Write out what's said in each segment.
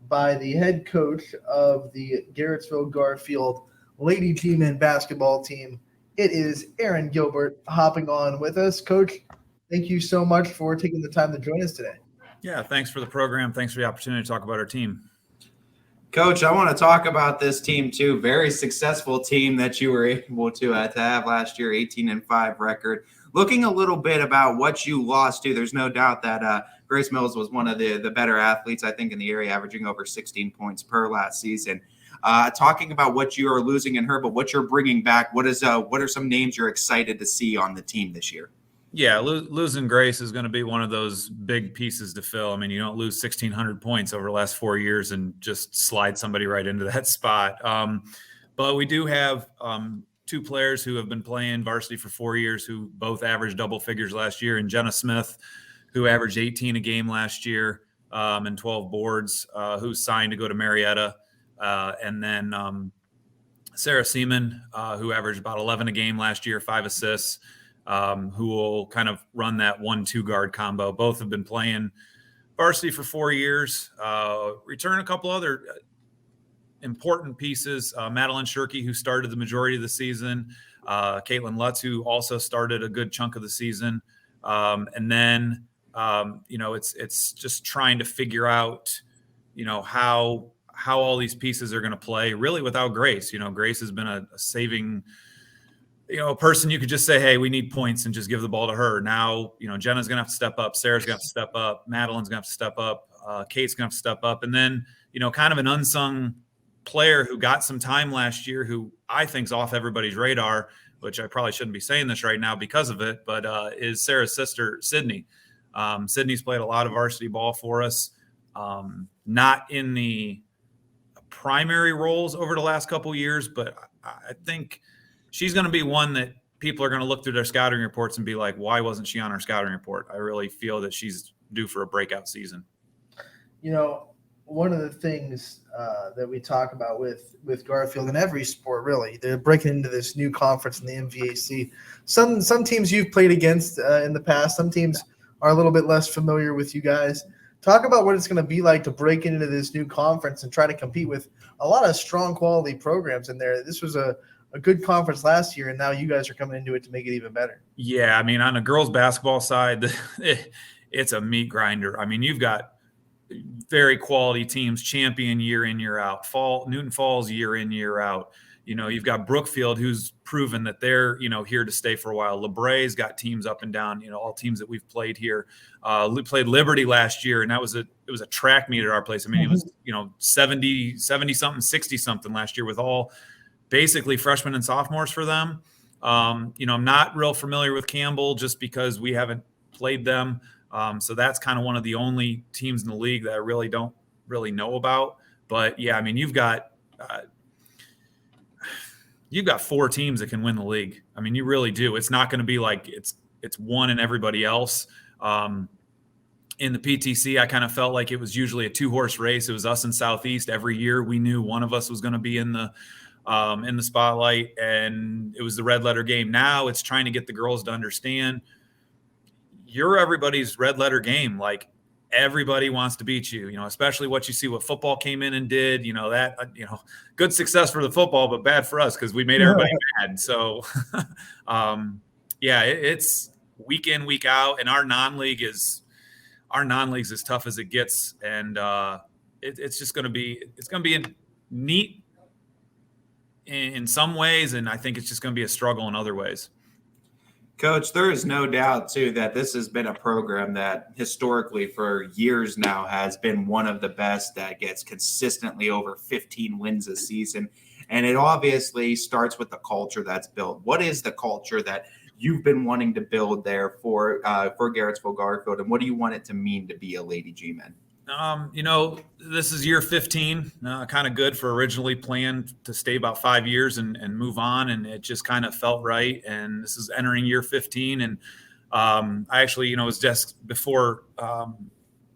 by the head coach of the Garrettsville Garfield Lady G-Men basketball team. It is Aaron Gilbert hopping on with us. Coach, thank you so much for taking the time to join us today. Yeah, thanks for the program. Thanks for the opportunity to talk about our team. Coach, I want to talk about this team too. Very successful team that you were able to have last year, 18-5 record. Looking a little bit about what you lost to, there's no doubt that Grace Mills was one of the better athletes, I think, in the area, averaging over 16 points per last season. Talking about what you are losing in her, but what you're bringing back, what are some names you're excited to see on the team this year? Yeah, losing Grace is going to be one of those big pieces to fill. I mean, you don't lose 1,600 points over the last 4 years and just slide somebody right into that spot. But we do have two players who have been playing varsity for 4 years who both averaged double figures last year, and Jenna Smith, who averaged 18 a game last year and 12 boards, who signed to go to Marietta. And then Sarah Seaman, who averaged about 11 a game last year, 5 assists. Who will kind of run that 1-2 guard combo. Both have been playing varsity for 4 years. Return a couple other important pieces. Madeline Shirkey, who started the majority of the season. Caitlin Lutz, who also started a good chunk of the season. And then, it's just trying to figure out, how all these pieces are going to play really without Grace. Grace has been a saving a person you could just say, hey, we need points and just give the ball to her. Now, Jenna's going to have to step up. Sarah's going to have to step up. Madeline's going to have to step up. Kate's going to have to step up. And then, kind of an unsung player who got some time last year, who I think's off everybody's radar, which I probably shouldn't be saying this right now because of it, but is Sarah's sister, Sydney. Sydney's played a lot of varsity ball for us, not in the primary roles over the last couple of years, but I think she's going to be one that people are going to look through their scouting reports and be like, why wasn't she on our scouting report? I really feel that she's due for a breakout season. One of the things that we talk about with Garfield in every sport, really, they're breaking into this new conference in the MVAC. Some teams you've played against in the past, some teams are a little bit less familiar with you guys. Talk about what it's going to be like to break into this new conference and try to compete with a lot of strong quality programs in there. This was a good conference last year, and now you guys are coming into it to make it even better. Yeah, I mean, on the girls' basketball side, it's a meat grinder. I mean, you've got very quality teams, champion year in, year out. Newton Falls year in, year out. You've got Brookfield, who's proven that they're, here to stay for a while. LeBray's got teams up and down, all teams that we've played here. We played Liberty last year, and it was a track meet at our place. I mean, it was, 70-something, 60-something last year with all basically freshmen and sophomores for them. I'm not real familiar with Campbell just because we haven't played them. So that's kind of one of the only teams in the league that I really don't really know about. But yeah, I mean, you've got 4 teams that can win the league. I mean, you really do. It's not going to be like it's one and everybody else. In the PTC, I kind of felt like it was usually a 2-horse race. It was us and Southeast every year. We knew one of us was going to be in the spotlight, and it was the red letter game. Now it's trying to get the girls to understand you're everybody's red letter game. Like, everybody wants to beat you, especially what you see what football came in and did, good success for the football, but bad for us because we made everybody mad. So, it's week in, week out, and our non-league's as tough as it gets. And it's going to be neat in some ways, and I think it's just going to be a struggle in other ways. Coach, there is no doubt, too, that this has been a program that historically for years now has been one of the best that gets consistently over 15 wins a season. And it obviously starts with the culture that's built. What is the culture that you've been wanting to build there for Garrettsville Garfield, and what do you want it to mean to be a Lady G-Men? This is year 15, kind of good for originally planned to stay about 5 years and move on. And it just kind of felt right. And this is entering year 15. And I actually, it was just before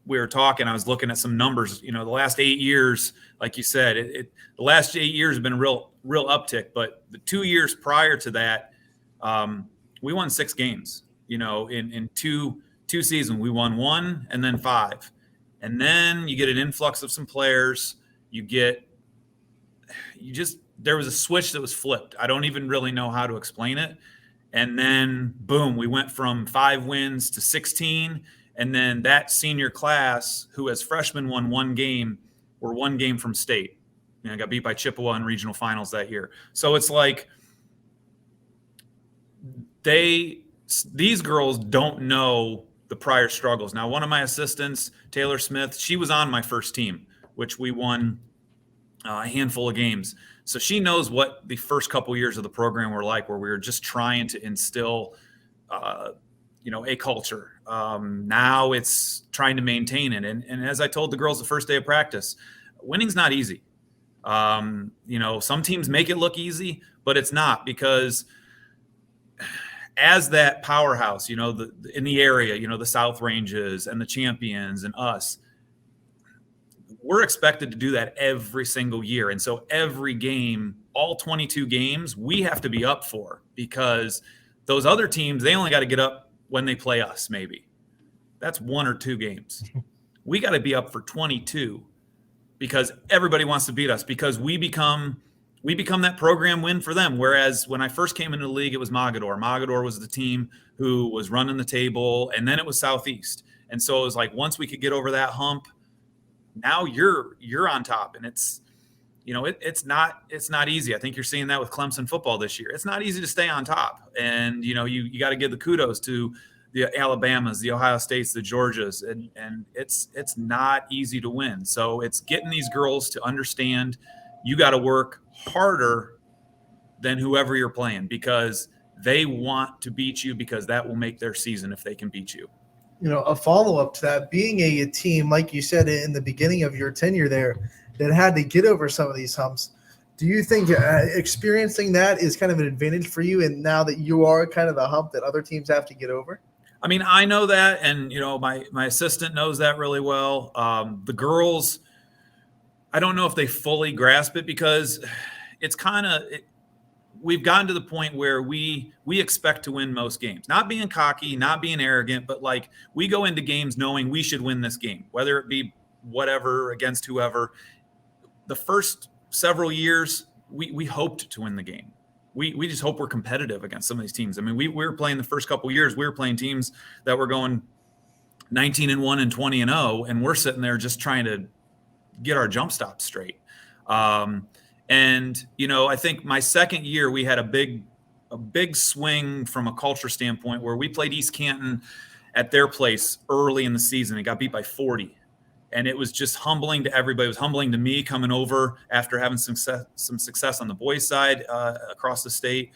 we were talking, I was looking at some numbers, the last 8 years, like you said, the last 8 years have been a real uptick, but the 2 years prior to that, we won 6 games, in two seasons. We won 1 and then 5. And then you get an influx of some players. There was a switch that was flipped. I don't even really know how to explain it. And then, boom, we went from 5 wins to 16. And then that senior class, who as freshmen won 1 game, were 1 game from state. Got beat by Chippewa in regional finals that year. So it's like these girls don't know the prior struggles. Now, one of my assistants, Taylor Smith, she was on my first team, which we won a handful of games. So she knows what the first couple years of the program were like, where we were just trying to instill, a culture. Now it's trying to maintain it. And as I told the girls the first day of practice, winning's not easy. Some teams make it look easy, but it's not, because as that powerhouse, in the area, the South Ranges and the champions and us, we're expected to do that every single year. And so every game, all 22 games, we have to be up for, because those other teams, they only got to get up when they play us, maybe. That's 1 or 2 games. We got to be up for 22, because everybody wants to beat us, because we become that program win for them. Whereas when I first came into the league, it was Mogador. Mogador was the team who was running the table, and then it was Southeast. And so it was like, once we could get over that hump, now you're on top. And it's not easy. I think you're seeing that with Clemson football this year. It's not easy to stay on top. And, you got to give the kudos to the Alabamas, the Ohio States, the Georgias, and it's not easy to win. So it's getting these girls to understand you got to work harder than whoever you're playing, because they want to beat you, because that will make their season if they can beat you. A follow-up to that, being a team, like you said in the beginning of your tenure there, that had to get over some of these humps, do you think experiencing that is kind of an advantage for you, and now that you are kind of the hump that other teams have to get over? I mean, I know that, and, my assistant knows that really well. The girls, I don't know if they fully grasp it, because it's we've gotten to the point where we expect to win most games, not being cocky, not being arrogant, but like, we go into games knowing we should win this game, whether it be whatever against whoever. The first several years, we hoped to win the game. We just hope we're competitive against some of these teams. I mean, we were playing the first couple of years, we were playing teams that were going 19-1 and 20-0, and we're sitting there just trying to get our jump stops straight. And, I think my second year, we had a big swing from a culture standpoint, where we played East Canton at their place early in the season and got beat by 40. And it was just humbling to everybody. It was humbling to me coming over after having some success on the boys' side across the state.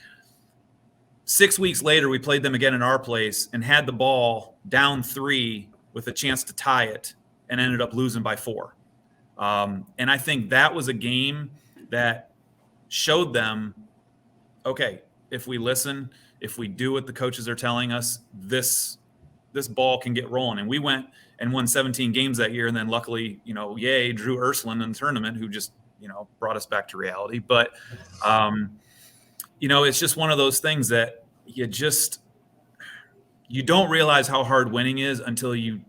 6 weeks later, we played them again in our place and had the ball down 3 with a chance to tie it, and ended up losing by 4. And I think that was a game that showed them, okay, if we listen, if we do what the coaches are telling us, this ball can get rolling. And we went and won 17 games that year. And then luckily, Drew Ursuline in the tournament, who just, brought us back to reality. But, it's just one of those things that you don't realize how hard winning is until you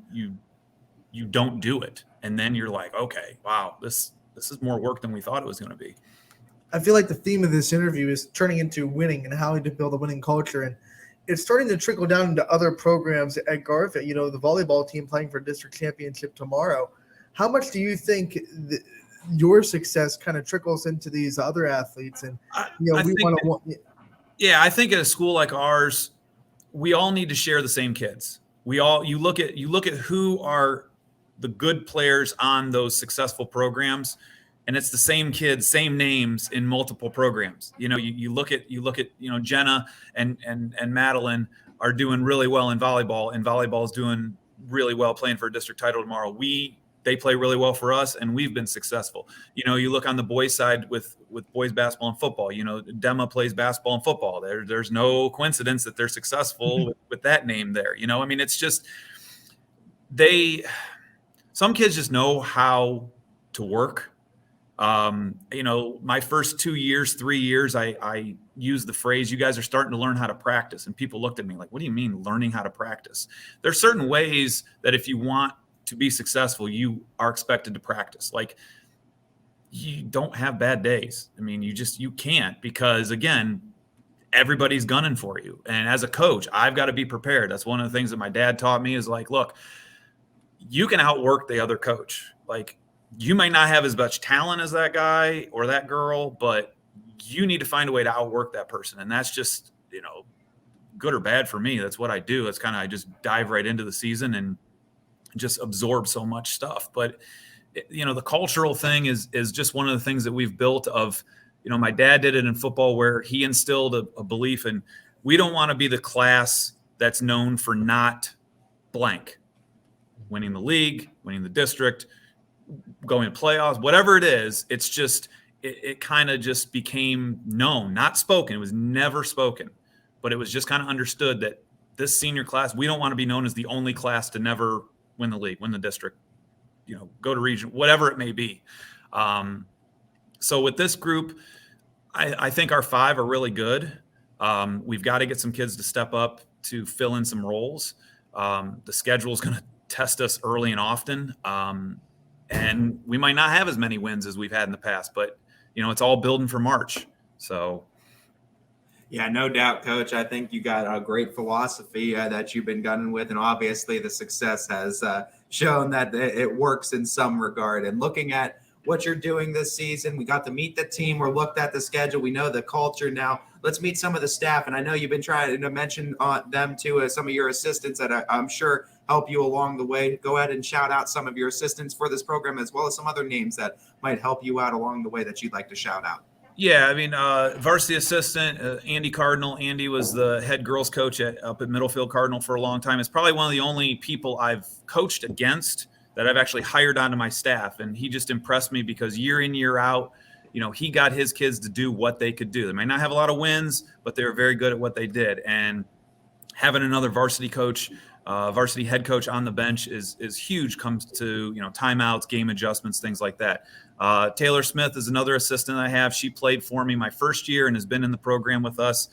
don't do it. And then you're like, okay, wow, this is more work than we thought it was going to be. I feel like the theme of this interview is turning into winning and how to build a winning culture. And it's starting to trickle down into other programs at Garfield, the volleyball team playing for district championship tomorrow. How much do you think your success kind of trickles into these other athletes? And, I think at a school like ours, we all need to share the same kids. You look at who are the good players on those successful programs, and it's the same kids, same names in multiple programs. You look at Jenna and Madeline are doing really well in volleyball, and volleyball is doing really well playing for a district title tomorrow. They play really well for us, and we've been successful. You look on the boys' side with boys basketball and football. Dema plays basketball and football. There's no coincidence that they're successful with that name there. I mean, it's just some kids just know how to work. My first 2 years, 3 years, I used the phrase, you guys are starting to learn how to practice. And people looked at me like, what do you mean learning how to practice? There's certain ways that if you want to be successful, you are expected to practice. Like, you don't have bad days. I mean, you can't, because again, everybody's gunning for you. And as a coach, I've got to be prepared. That's one of the things that my dad taught me, is like, look, you can outwork the other coach. Like, you might not have as much talent as that guy or that girl, but you need to find a way to outwork that person. And that's just, good or bad for me. That's what I do. It's kind of, I just dive right into the season and just absorb so much stuff. But, the cultural thing is just one of the things that we've built of, my dad did it in football, where he instilled a belief in, we don't want to be the class that's known for not blank, winning the league, winning the district, going to playoffs, whatever it is. It's just, it kind of just became known, not spoken. It was never spoken, but it was just kind of understood that this senior class, we don't want to be known as the only class to never win the league, win the district, go to region, whatever it may be. So with this group, I think our 5 are really good. We've got to get some kids to step up to fill in some roles. The schedule is going to test us early and often. And we might not have as many wins as we've had in the past, but it's all building for March. So. Yeah, no doubt, Coach. I think you got a great philosophy that you've been gunning with, and obviously the success has shown that it works in some regard. And looking at what you're doing this season, we got to meet the team. We're looked at the schedule. We know the culture now. Let's meet some of the staff. And I know you've been trying to mention them to some of your assistants that I'm sure help you along the way. Go ahead and shout out some of your assistants for this program, as well as some other names that might help you out along the way that you'd like to shout out. Yeah, I mean, varsity assistant, Andy Cardinal. Andy was the head girls coach up at Middlefield Cardinal for a long time. It's probably one of the only people I've coached against that I've actually hired onto my staff. And he just impressed me because year in, year out, he got his kids to do what they could do. They might not have a lot of wins, but they were very good at what they did. And having another varsity coach, varsity head coach on the bench is huge. Comes to timeouts, game adjustments, things like that. Taylor Smith is another assistant I have. She played for me my first year and has been in the program with us.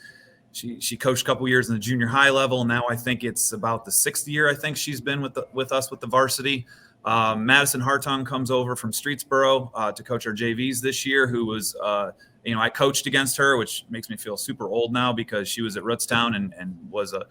She coached a couple years in the junior high level. Now I think it's about the 6th year I think she's been with us with the varsity. Madison Hartung comes over from Streetsboro to coach our JVs this year, who was I coached against her, which makes me feel super old now because she was at Rootstown and was a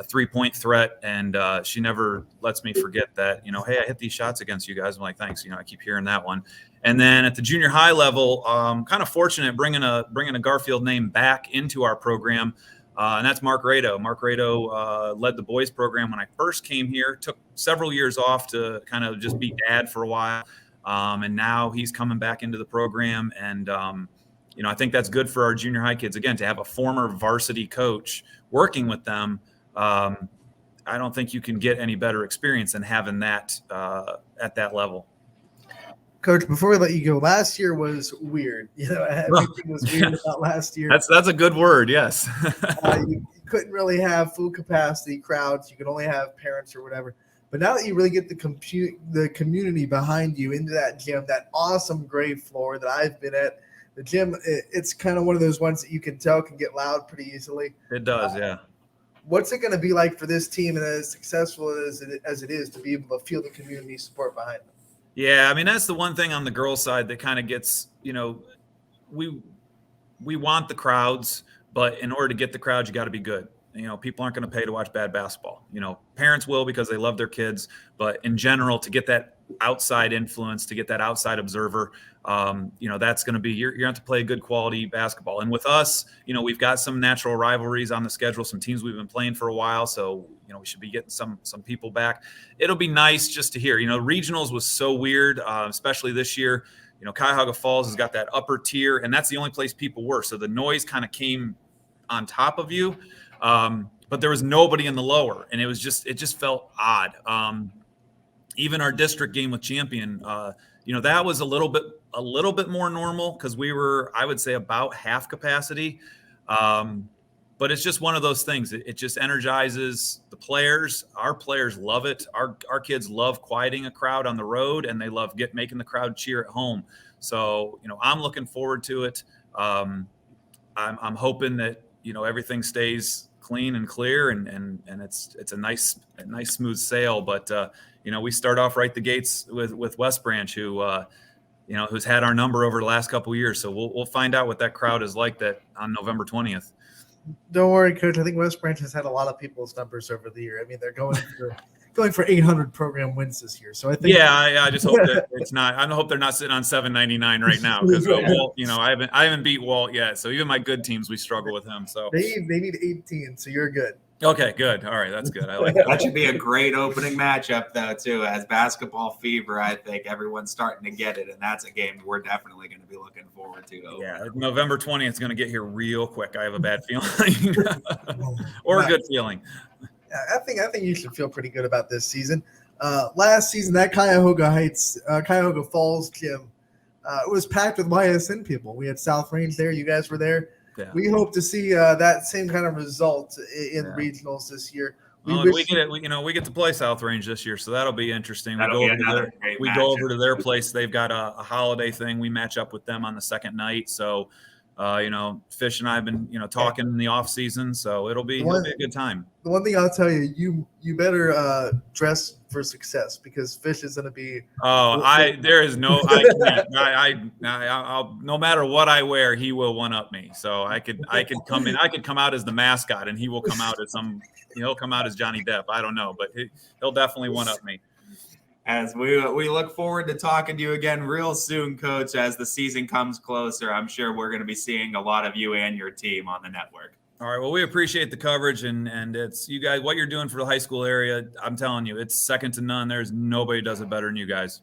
3-point threat. And she never lets me forget that, hey, I hit these shots against you guys. I'm like, thanks. I keep hearing that one. And then at the junior high level, kind of fortunate bringing a Garfield name back into our program. And that's Mark Rado. Mark Rado led the boys program when I first came here, took several years off to kind of just be dad for a while. And now he's coming back into the program. And, I think that's good for our junior high kids, again, to have a former varsity coach working with them. I don't think you can get any better experience than having that at that level. Coach, before we let you go, last year was weird. Everything was weird about last year. That's a good word, yes. You couldn't really have full capacity crowds. You could only have parents or whatever. But now that you really get the community behind you into that gym, that awesome grade floor that I've been at, the gym, it's kind of one of those ones that you can tell can get loud pretty easily. It does, yeah. What's it going to be like for this team, and as successful as it is, to be able to feel the community support behind them? Yeah, I mean, that's the one thing on the girls' side that kind of gets, we want the crowds, but in order to get the crowds, you got to be good. People aren't going to pay to watch bad basketball. Parents will because they love their kids, but in general, to get that outside influence, to get that outside observer, that's going to be, you're going to have to play good quality basketball. And with us, we've got some natural rivalries on the schedule, some teams we've been playing for a while. So, we should be getting some people back. It'll be nice just to hear, regionals was so weird, especially this year. Cuyahoga Falls has got that upper tier, and that's the only place people were. So the noise kind of came on top of you. But there was nobody in the lower, and it just felt odd. Even our district game with Champion, that was a little bit more normal because we were, I would say, about half capacity. But it's just one of those things. It just energizes the players. Our players love it. Our kids love quieting a crowd on the road, and they love making the crowd cheer at home. So, I'm looking forward to it. I'm hoping that, everything stays clean and clear and it's a nice smooth sail. But, we start off right the gates with West Branch, who who's had our number over the last couple of years. So we'll find out what that crowd is like that on November 20th. Don't worry, Coach. I think West Branch has had a lot of people's numbers over the year. I mean, they're going for 800 program wins this year. So I think, I just hope that it's not. I hope they're not sitting on 799 right now, because Walt, I haven't beat Walt yet. So even my good teams, we struggle with him. So they need 18. So you're good. Okay, good. All right, that's good. I like that. That should be a great opening matchup, though, too. As basketball fever, I think everyone's starting to get it, and that's a game we're definitely going to be looking forward to. Yeah, November 20th is going to get here real quick. I have a bad feeling, or a good feeling. I think you should feel pretty good about this season. Last season, that Cuyahoga Falls gym, it was packed with YSN people. We had South Range there. You guys were there. Yeah. We hope to see that same kind of result in regionals this year. We get to play South Range this year, so that'll be interesting. We go over to their place. They've got a holiday thing. We match up with them on the second night. So, Fish and I have been talking in the off season, so it'll be a good time. The one thing I'll tell you, you better dress for success, because Fish is going to be. There is no. I'll no matter what I wear, he will one up me. So I could come in. I could come out as the mascot, and he will come out as He'll come out as Johnny Depp. I don't know, but he'll definitely one up me. As we look forward to talking to you again real soon, Coach, as the season comes closer. I'm sure we're going to be seeing a lot of you and your team on the network. All right. Well, we appreciate the coverage, and it's you guys, what you're doing for the high school area. I'm telling you, it's second to none. There's nobody does it better than you guys.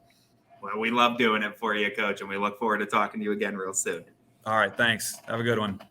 Well, we love doing it for you, Coach, and we look forward to talking to you again real soon. All right. Thanks. Have a good one.